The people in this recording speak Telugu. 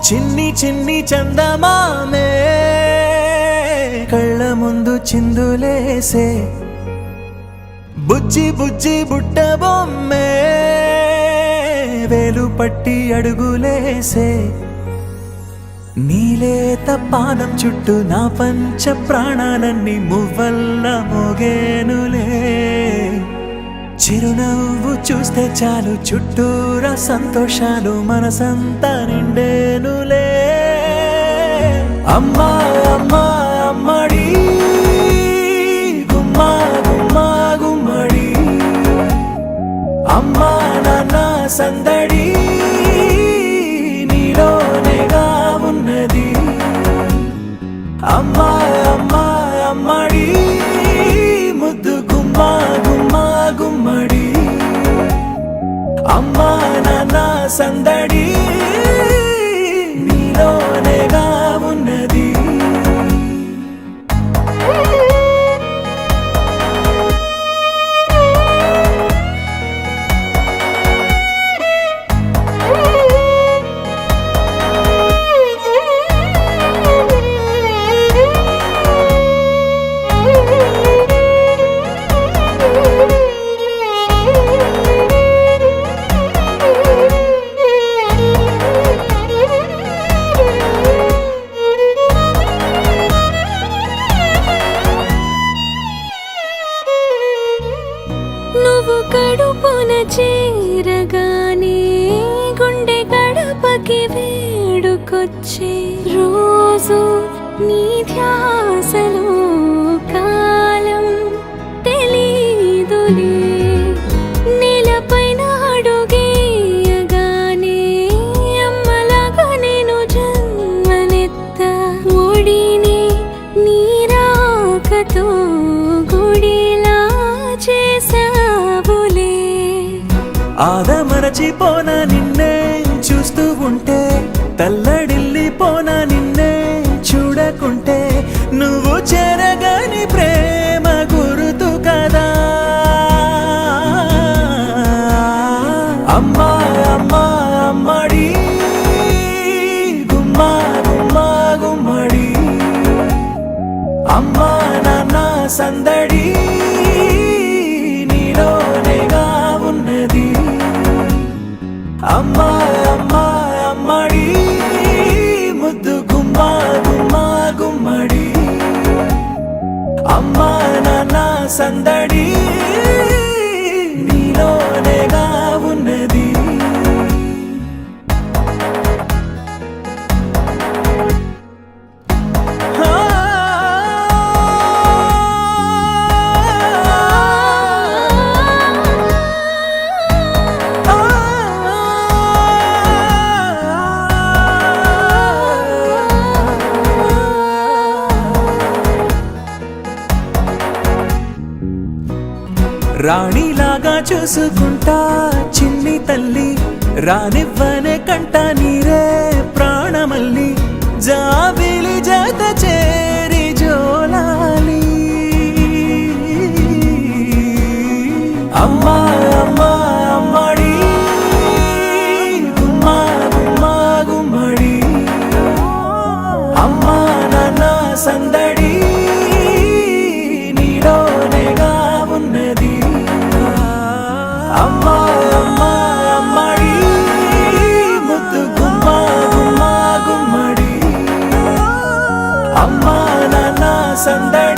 చిన్ని చిన్ని చందమామే కళ్ళ ముందు చిందులేసే బుజ్జి బుజ్జి బుట్ట బొమ్మే వేలు పట్టి అడుగులేసే నీలేత పానం చుట్టూ నా పంచ ప్రాణాలన్నీ మువ్వల్ల మోగేనులే చిరునవ్వు చూస్తే చాలు చుట్టూరా సంతోషాలు మనసంతా నిండేనులే అమ్మా అమ్మా అమ్మడి గుమ్మా గుమ్మా గుమ్మడి అమ్మా నాన్న సందడి నీలోనేగా ఉన్నది అమ్మా అమ్మా అమ్మడి ముద్దు గుమ్మా గుమ్మా గుమ్మడి అమ్మా నాన్న సందడి నీలోనేగా ఉన్నది నువ్వు కడుపున చేరగానే గుండె గడపకి వేడుకొచ్చే రోజు నీ ధ్యాసలో కాలం తెలీదులే నేలపైన అడుగేయగానే అమ్మలాగా నేను జన్మనెత్త ఒడిని నీ రాకతో గుడిలా చేసావులే ఆదమరచిపోన నిన్నే చూస్తూ ఉంటే తల్లడిల్లిపోన నిన్నే చూడకుంటే నువ్వు చెరగని ప్రేమ గురుతు కదా అమ్మా అమ్మా అమ్మడి గుమ్మా గుమ్మా గుమ్మడి అమ్మా నాన్న సందడి నీలోనేగా ఉన్నది అమ్మా అమ్మా అమ్మడి ముద్దు గుమ్మా గుమ్మా గుమ్మడి అమ్మా నాన్న సందడి నీలోనేగా ఉన్నది రాణిలాగా చూసుకుంటా చిన్ని తల్లి రానివ్వనే కంట నీరే ప్రాణమల్లి జాబిలి జత చేరి జోలాలి అమ్మా అమ్మా అమ్మడి గుమ్మా గుమ్మా గుమ్మడి అమ్మా నాన్న సందడి నీలోనేగా ఉన్నది అమ్మా అమ్మా అమ్మడి ముద్దు గుమ్మా గుమ్మా గుమ్మడి అమ్మా నాన్న సందడి